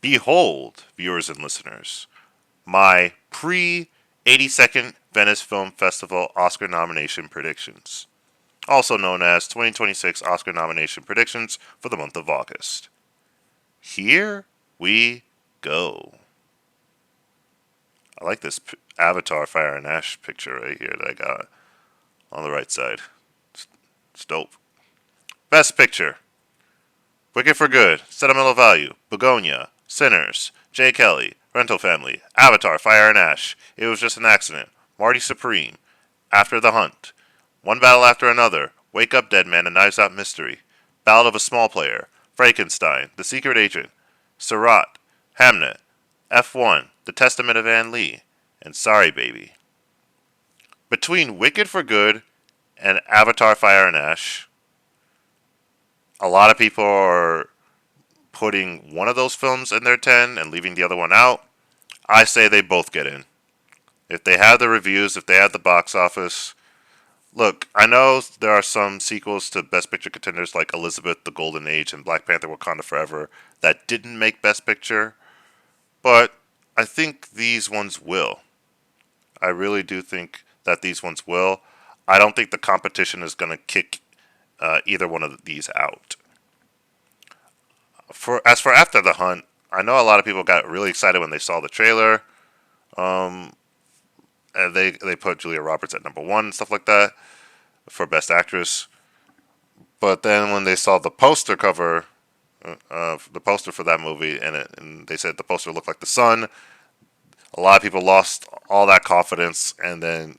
Behold, viewers and listeners, my pre 82nd Venice Film Festival Oscar nomination predictions, also known as 2026 Oscar nomination predictions for the month of August. Here we go. I like this Avatar Fire and Ash picture right here that I got on the right side. It's dope. Best Picture: Wicked for Good, Sentimental Value, Begonia, Sinners, J. Kelly, Rental Family, Avatar Fire and Ash, It Was Just an Accident, Marty Supreme, After the Hunt, One Battle After Another, Wake Up Dead Man and Knives Out Mystery, Ballad of a Small Player, Frankenstein, The Secret Agent, Surratt, Hamnet, F1, The Testament of Anne Lee, and Sorry Baby. Between Wicked for Good and Avatar Fire and Ash, a lot of people are putting one of those films in their 10 and leaving the other one out. I say they both get in. If they have the reviews, if they have the box office. Look, I know there are some sequels to Best Picture contenders like Elizabeth, The Golden Age, and Black Panther Wakanda Forever that didn't make Best Picture, but I think these ones will. I really do think that these ones will. I don't think the competition is going to kick either one of these out. As for After the Hunt, I know a lot of people got really excited when they saw the trailer. Um, and they put Julia Roberts at number one and stuff like that for Best Actress. But then when they saw the poster cover, the poster for that movie, and they said the poster looked like the sun, a lot of people lost all that confidence, and then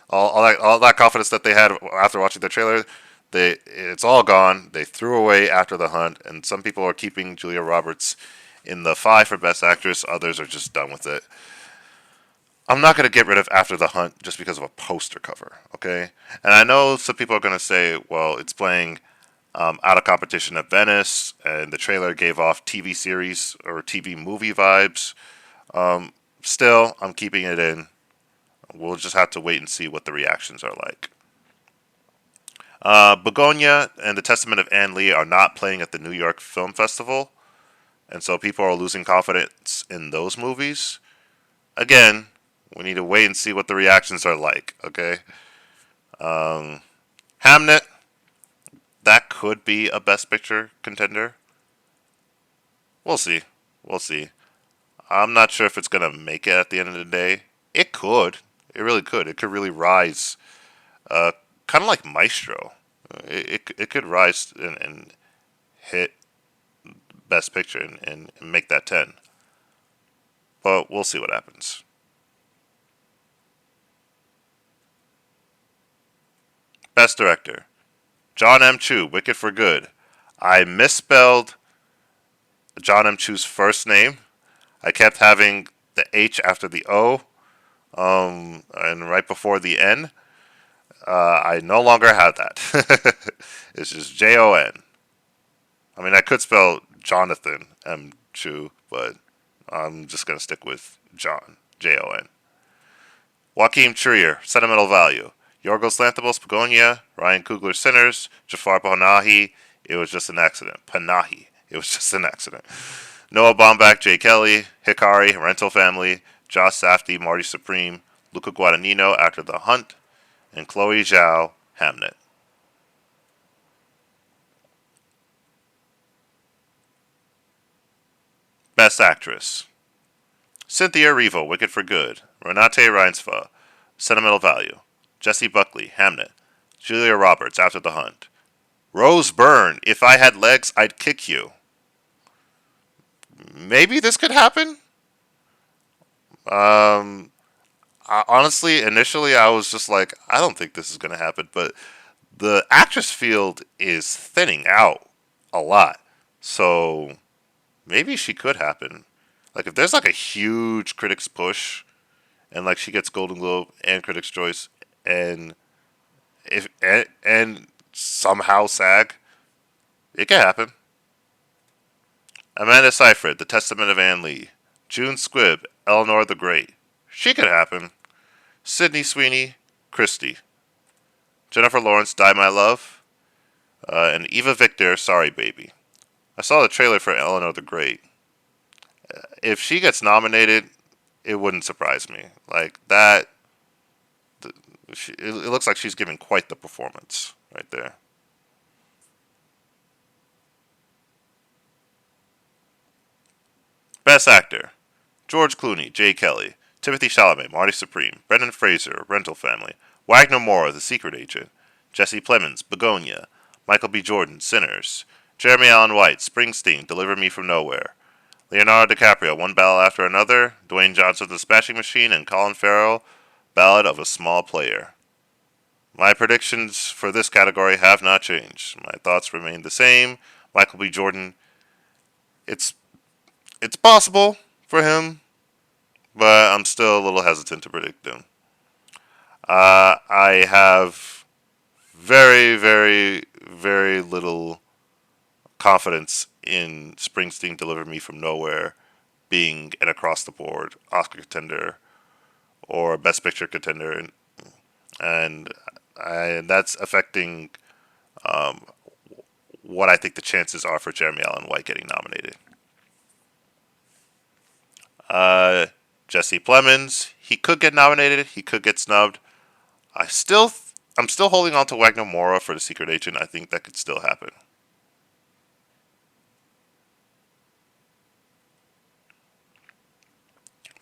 all that confidence that they had after watching the trailer, it's all gone. They threw away After the Hunt, and some people are keeping Julia Roberts in the five for Best Actress. Others are just done with it. I'm not going to get rid of After the Hunt just because of a poster cover, okay? And I know some people are going to say, well, it's playing out of competition at Venice, and the trailer gave off TV series or TV movie vibes. Still, I'm keeping it in. We'll just have to wait and see what the reactions are like. Begonia and The Testament of Anne Lee are not playing at the New York Film Festival, and so people are losing confidence in those movies. Again, we need to wait and see what the reactions are like, okay? Hamnet, that could be a Best Picture contender. We'll see. We'll see. I'm not sure if it's going to make it at the end of the day. It could. It really could. It could really rise. Uh, kind of like Maestro. It could rise and hit Best Picture and make that 10. But we'll see what happens. Best Director: John M. Chu, Wicked for Good. I misspelled John M. Chu's first name. I kept having the H after the O, and right before the N. I no longer have that. It's just Jon. I mean, I could spell Jonathan M. Chu, but I'm just gonna stick with John Jon. Joachim Trier, Sentimental Value. Yorgos Lanthimos, Begonia. Ryan Coogler, Sinners. Jafar Panahi, It Was Just an Accident. Panahi, It Was Just an Accident. Noah Baumbach, J. Kelly. Hikari, Rental Family. Josh Safdie, Marty Supreme. Luca Guadagnino, After the Hunt. And Chloe Zhao, Hamnet. Best Actress: Cynthia Erivo, Wicked for Good. Renate Reinsva, Sentimental Value. Jessie Buckley, Hamnet. Julia Roberts, After the Hunt. Rose Byrne, If I Had Legs, I'd Kick You. Maybe this could happen. Um, Honestly, initially I was just like, I don't think this is going to happen, but the actress field is thinning out a lot. So maybe she could happen. Like if there's like a huge critics push and like she gets Golden Globe and Critics Choice and if and somehow SAG, it can happen. Amanda Seyfried, The Testament of Anne Lee. June Squibb, Eleanor the Great. She could happen. Sydney Sweeney, Christie. Jennifer Lawrence, Die My Love. And Eva Victor, Sorry Baby. I saw the trailer for Eleanor the Great, If she gets nominated, it wouldn't surprise me. Like that, it looks like she's giving quite the performance right there. Best Actor: George Clooney, Jay Kelly, Timothy Chalamet, Marty Supreme, Brendan Fraser, Rental Family, Wagner Moore, The Secret Agent, Jesse Plemons, Begonia, Michael B. Jordan, Sinners, Jeremy Allen White, Springsteen, Deliver Me from Nowhere, Leonardo DiCaprio, One Battle After Another, Dwayne Johnson, The Smashing Machine, and Colin Farrell, Ballad of a Small Player. My predictions for this category have not changed. My thoughts remain the same. Michael B. Jordan, it's it's possible for him, but I'm still a little hesitant to predict him. I have very, very, very little confidence in Springsteen Deliver Me from Nowhere being an across the board Oscar contender or Best Picture contender, and that's affecting um, what I think the chances are for Jeremy Allen White getting nominated. Uh, Jesse Plemons, he could get nominated, he could get snubbed. I still, I'm still holding on to Wagner Moura for The Secret Agent. I think that could still happen.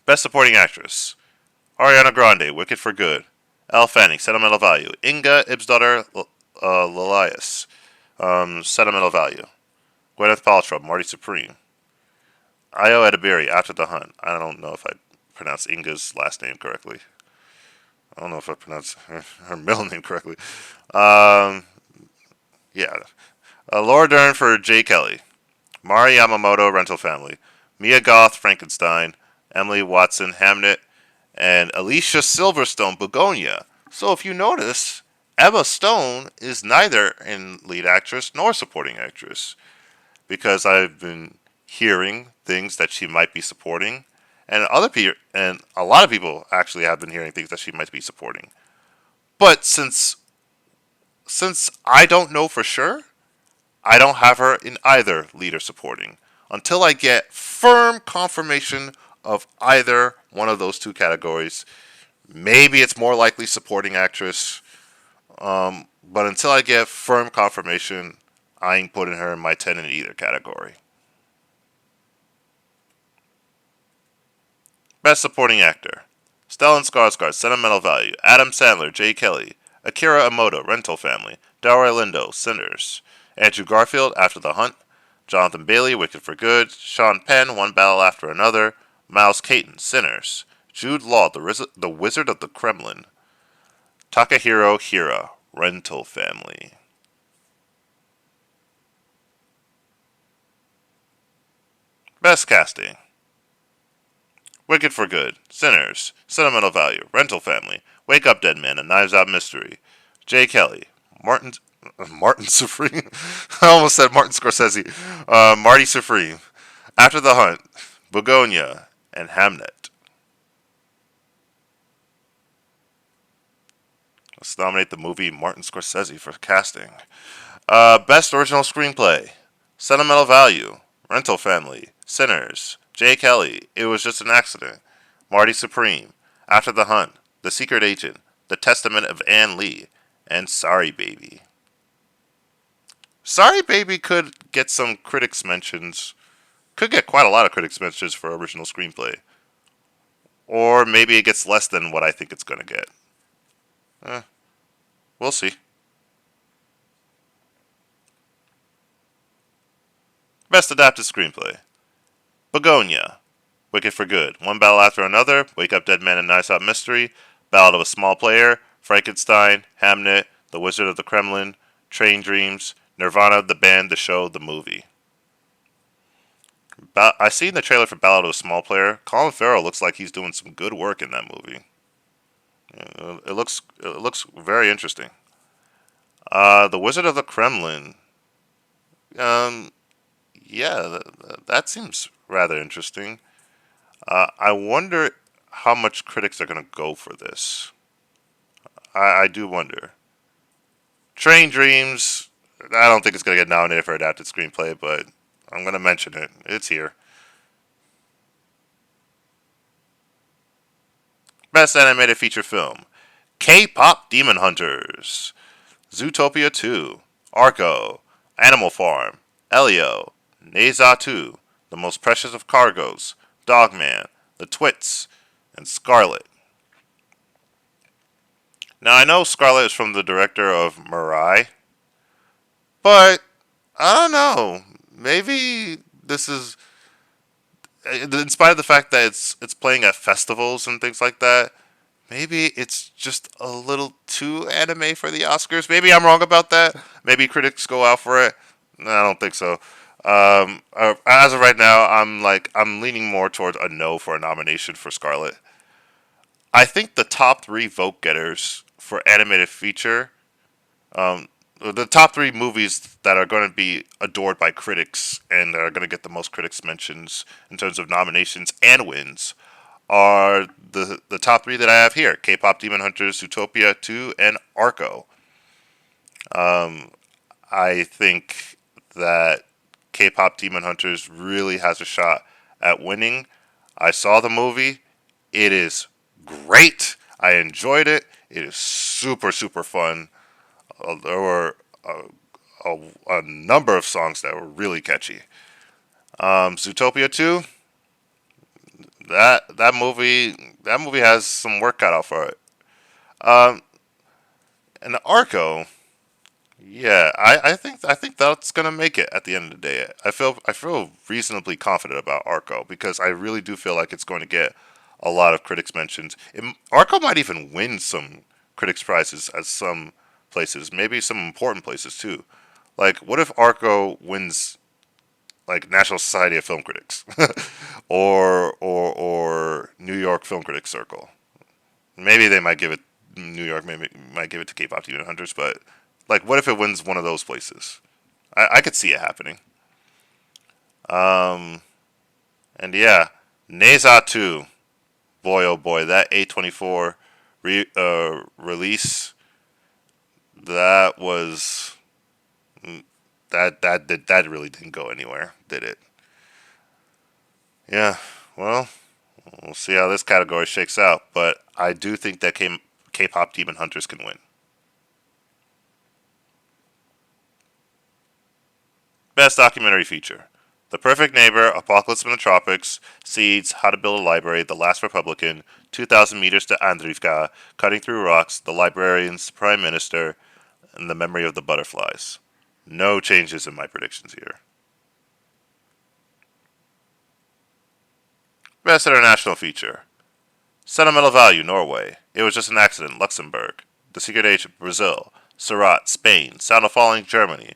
Best Supporting Actress: Ariana Grande, Wicked for Good; Elle Fanning, Sentimental Value; Inga Ibsdottir, Lilias, Sentimental Value; Gwyneth Paltrow, Marty Supreme; Io Edebiri, After the Hunt. I don't know if I pronounced Inga's last name correctly. I don't know if I pronounced her middle name correctly. Um, yeah. Laura Dern for Jay Kelly; Mari Yamamoto, Rental Family; Mia Goth, Frankenstein; Emily Watson, Hamnet; and Alicia Silverstone, Begonia. So if you notice, Emma Stone is neither in lead actress nor supporting actress because I've been hearing things that she might be supporting, and a lot of people actually have been hearing things that she might be supporting. But since I don't know for sure, I don't have her in either lead or supporting until I get firm confirmation of either one of those two categories. Maybe it's more likely supporting actress, but until I get firm confirmation, I ain't putting her in my 10 in either category. Best Supporting Actor: Stellan Skarsgård, Sentimental Value; Adam Sandler, Jay Kelly; Akira Emoto, Rental Family; Delroy Lindo, Sinners; Andrew Garfield, After the Hunt; Jonathan Bailey, Wicked for Good; Sean Penn, One Battle After Another; Miles Caton, Sinners; Jude Law, the Wizard of the Kremlin; Takahiro Hira, Rental Family. Best Casting: Wicked for Good, Sinners, Sentimental Value, Rental Family, Wake Up Dead Man, and Knives Out Mystery; Jay Kelly; Martin Martin Supreme. I almost said Martin Scorsese. Marty Supreme; After the Hunt; Begonia; and Hamnet. Let's nominate the movie Martin Scorsese for casting. Best Original Screenplay: Sentimental Value, Rental Family, Sinners, Jay Kelly, It Was Just an Accident, Marty Supreme, After the Hunt, The Secret Agent, The Testament of Anne Lee, and Sorry Baby. Sorry Baby could get some critics mentions, could get quite a lot of critics mentions for original screenplay. Or maybe it gets less than what I think it's going to get. Eh, we'll see. Best Adapted Screenplay: Begonia, Wicked for Good, One Battle After Another, Wake Up Dead Man and Knives Out Mystery, Ballad of a Small Player, Frankenstein, Hamnet, The Wizard of the Kremlin, Train Dreams, Nirvana, the band, the show, the movie. I seen the trailer for Ballad of a Small Player. Colin Farrell looks like he's doing some good work in that movie. It looks very interesting. The Wizard of the Kremlin. Um, yeah, that seems rather interesting. I wonder how much critics are going to go for this. I do wonder. Train Dreams. I don't think it's going to get nominated for adapted screenplay, but I'm going to mention it. It's here. Best Animated Feature Film: K-Pop Demon Hunters, Zootopia 2, Argo, Animal Farm, Elio, Neza 2, The Most Precious of Cargos, Dogman, The Twits, and Scarlet. Now I know Scarlet is from the director of Mirai, but I don't know. Maybe this is, in spite of the fact that it's playing at festivals and things like that. Maybe it's just a little too anime for the Oscars. Maybe I'm wrong about that. Maybe critics go out for it. No, I don't think so. As of right now, I'm leaning more towards a no for a nomination for Scarlet. I think the top three vote getters for animated feature, um, the top three movies that are going to be adored by critics and that are going to get the most critics mentions in terms of nominations and wins, are the top three that I have here: K-pop Demon Hunters, Zootopia 2, and Arco. I think that K-pop Demon Hunters really has a shot at winning. I saw the movie. It is great. I enjoyed it. It is super, super fun. There were a number of songs that were really catchy. Zootopia 2, that movie has some work cut out for it. Um, and Arco, yeah, I think that's gonna make it at the end of the day. I feel reasonably confident about Arco because I really do feel like it's going to get a lot of critics mentions. Arco might even win some critics prizes at some places, maybe some important places too. Like, what if Arco wins like National Society of Film Critics, or New York Film Critics Circle? Maybe they might give it New York. Maybe might give it to K-pop Demon Hunters, but like, what if it wins one of those places? I could see it happening. Um, and yeah, Neza 2. Boy, oh boy, that A24 release, that was that really didn't go anywhere, did it? Yeah. Well, we'll see how this category shakes out, but I do think that K-pop Demon Hunters can win. Best Documentary Feature: The Perfect Neighbor, Apocalypse in the Tropics, Seeds, How to Build a Library, The Last Republican, 2,000 Meters to Andrivka, Cutting Through Rocks, The Librarians, Prime Minister, and The Memory of the Butterflies. No changes in my predictions here. Best International Feature: Sentimental Value, Norway, It Was Just an Accident, Luxembourg, The Secret Agent, Brazil, Surat, Spain, Sound of Falling, Germany,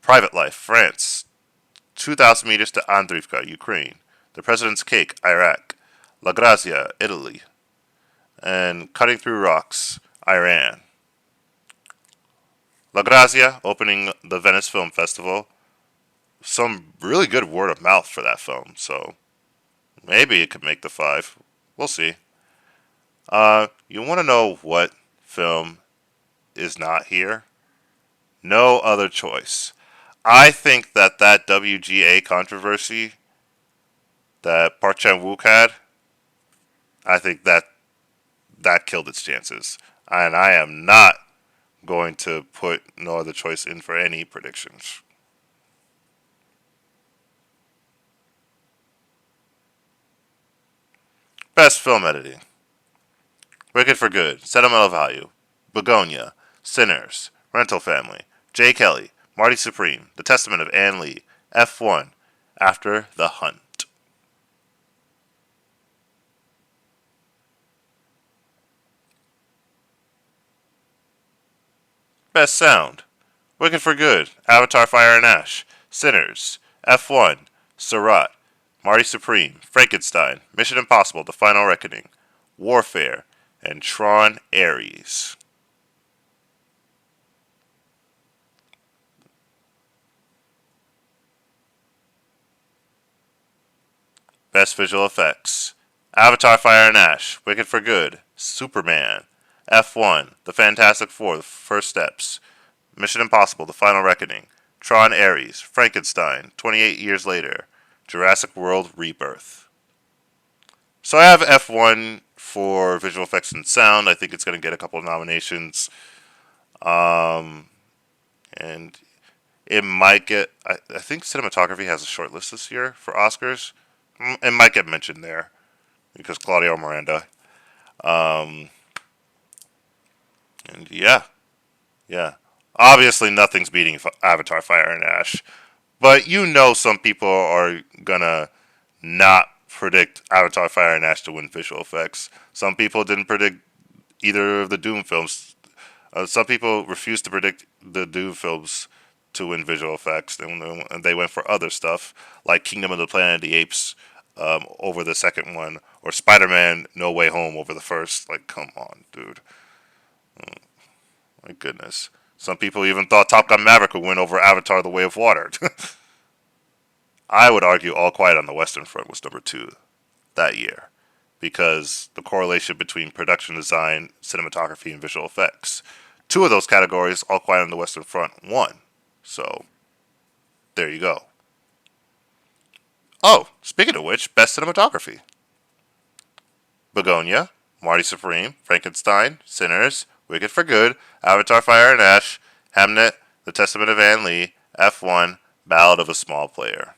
Private Life, France, 2,000 Meters to Andrivka, Ukraine, The President's Cake, Iraq, La Grazia, Italy, and Cutting Through Rocks, Iran. La Grazia opening the Venice Film Festival. Some really good word of mouth for that film, so maybe it could make the five. We'll see. You want to know what film is not here? No Other Choice. I think that WGA controversy that Park Chan Wook had, I think that killed its chances, and I am not going to put No Other Choice in for any predictions. Best Film Editing: Wicked for Good, Sentimental Value, Begonia, Sinners, Rental Family, Jay Kelly, Marty Supreme, The Testament of Ann Lee, F1, After the Hunt. Best Sound: Wicked for Good, Avatar Fire and Ash, Sinners, F1, Surat, Marty Supreme, Frankenstein, Mission Impossible: The Final Reckoning, Warfare, and Tron Ares. Best Visual Effects: Avatar Fire and Ash, Wicked for Good, Superman, F1, The Fantastic Four: The First Steps, Mission Impossible: The Final Reckoning, Tron Ares, Frankenstein, 28 Years Later, Jurassic World Rebirth. So I have F1 for visual effects and sound. I think it's going to get a couple of nominations. Um, and it might get. I think cinematography has a short list this year for Oscars. It might get mentioned there because Claudio Miranda. Um, and yeah, yeah. Obviously, nothing's beating Avatar: Fire and Ash, but you know some people are gonna not predict Avatar: Fire and Ash to win visual effects. Some people didn't predict either of the Doom films. Some people refused to predict the Doom films to win visual effects, and they went for other stuff like Kingdom of the Planet of the Apes over the second one, or Spider-Man: No Way Home over the first. Like, come on, dude. My goodness. Some people even thought Top Gun Maverick would win over Avatar: The Way of Water. I would argue All Quiet on the Western Front was number two that year because the correlation between production design, cinematography, and visual effects. Two of those categories, All Quiet on the Western Front won. So, there you go. Oh, speaking of which, best cinematography. Begonia, Marty Supreme, Frankenstein, Sinners, Wicked for Good, Avatar: Fire and Ash, Hamnet, The Testament of Anne Lee, F1, Ballad of a Small Player.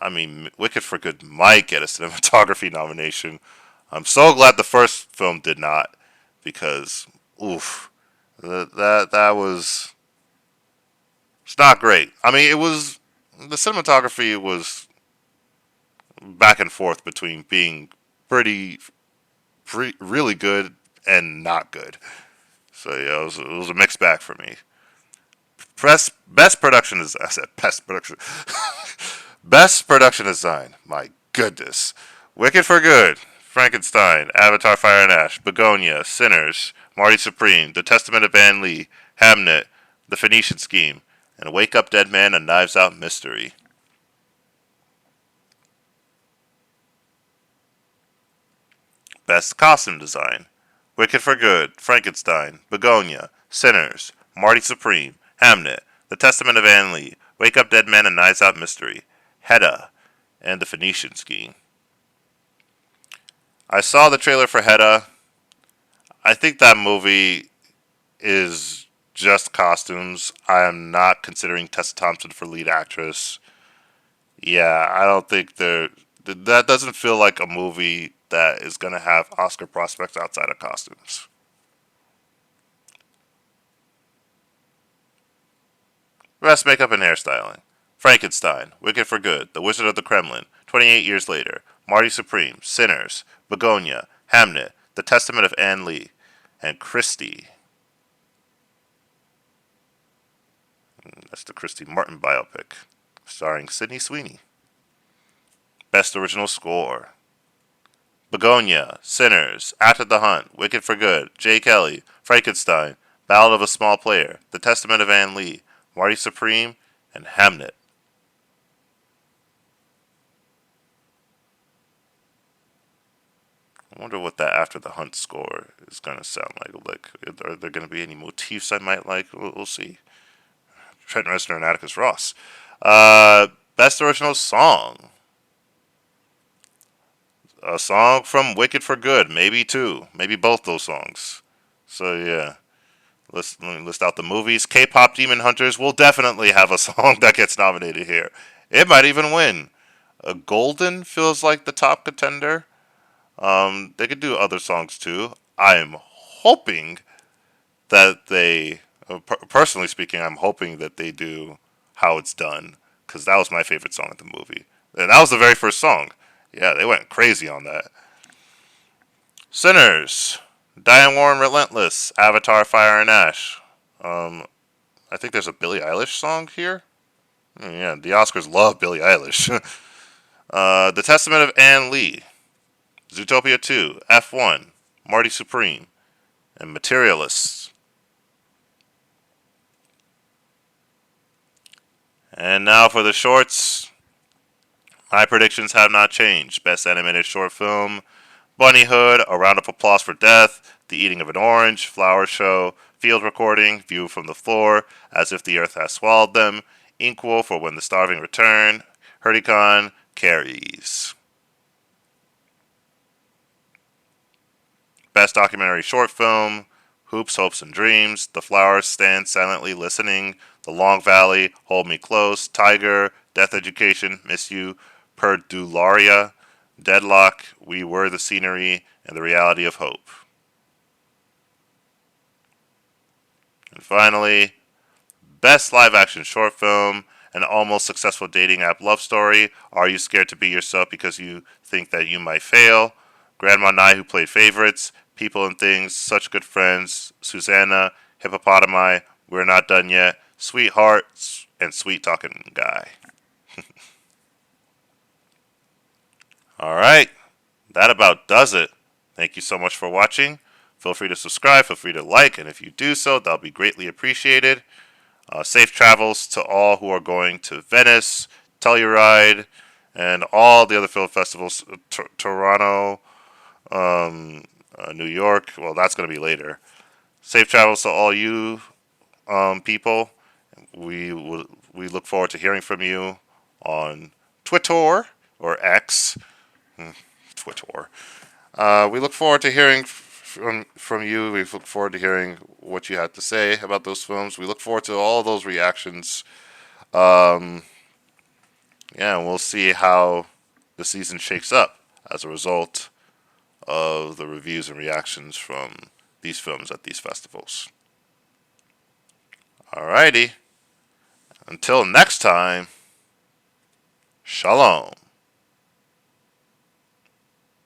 I mean, Wicked for Good might get a cinematography nomination. I'm so glad the first film did not, because oof, that was it's not great. I mean, it was the cinematography was back and forth between being pretty, really good and not good. So yeah, it was a mixed bag for me. Best production is I said best production. Best production design. My goodness. Wicked for Good, Frankenstein, Avatar: Fire and Ash, Begonia, Sinners, Marty Supreme, The Testament of Anne Lee, Hamnet, The Phoenician Scheme, and Wake Up Dead Man: A Knives Out Mystery. Best costume design. Wicked for Good, Frankenstein, Begonia, Sinners, Marty Supreme, Hamnet, The Testament of Anne Lee, Wake Up Dead Man: A Knives Out Mystery, Hedda, and The Phoenician Scheme. I saw the trailer for Hedda. I think that movie is just costumes. I am not considering Tessa Thompson for lead actress. Yeah, I don't think that doesn't feel like a movie that is going to have Oscar prospects outside of costumes. Best makeup and hairstyling. Frankenstein, Wicked for Good, The Wizard of the Kremlin, 28 Years Later, Marty Supreme, Sinners, Begonia, Hamnet, The Testament of Anne Lee, and Christie. That's the Christy Martin biopic, starring Sydney Sweeney. Best Original Score. Begonia, Sinners, After the Hunt, Wicked for Good, Jay Kelly, Frankenstein, Ballad of a Small Player, The Testament of Anne Lee, Marty Supreme, and Hamnet. I wonder what that After the Hunt score is going to sound like. Like, are there going to be any motifs I might like? We'll see. Trent Reznor and Atticus Ross. Best Original Song. A song from Wicked for Good, maybe two, maybe both those songs. So yeah, let me list out the movies. K-pop Demon Hunters will definitely have a song that gets nominated here. It might even win. Golden feels like the top contender. They could do other songs too. I'm hoping that they, personally speaking, I'm hoping that they do How It's Done, because that was my favorite song of the movie. And that was the very first song. Yeah, they went crazy on that. Sinners, Diane Warren, Relentless, Avatar: Fire and Ash. Um, I think there's a Billie Eilish song here. Yeah, the Oscars love Billie Eilish. The Testament of Anne Lee, Zootopia 2, F1, Marty Supreme, and Materialists. And now for the shorts. My predictions have not changed. Best Animated Short Film, Bunny Hood, A Round of Applause for Death, The Eating of an Orange, Flower Show, Field Recording, View from the Floor, As If the Earth Has Swallowed Them, Inkwell for When the Starving Return, Hurricane, carries. Best documentary short film: Hoops, Hopes, and Dreams, The Flowers Stand Silently Listening, The Long Valley, Hold Me Close, Tiger, Death Education, Miss You, Perdularia, Deadlock, We Were the Scenery, and The Reality of Hope. And finally, Best Live Action Short Film: An Almost Successful Dating App Love Story, Are You Scared to Be Yourself Because You Think That You Might Fail, Grandma Nye Who Played Favorites, People and Things, Such Good Friends, Susanna, Hippopotami, We're Not Done Yet, Sweethearts, and Sweet Talking Guy. Alright, that about does it. Thank you so much for watching. Feel free to subscribe, feel free to like, and if you do so, that'll be greatly appreciated. Safe travels to all who are going to Venice, Telluride, and all the other film festivals. Toronto, New York. Well, that's going to be later. Safe travels to all you people. We look forward to hearing from you on Twitter or X. Twitter. We look forward to hearing from you. We look forward to hearing what you had to say about those films. We look forward to all those reactions. Yeah, and we'll see how the season shakes up as a result of the reviews and reactions from these films at these festivals. Alrighty. Until next time, shalom.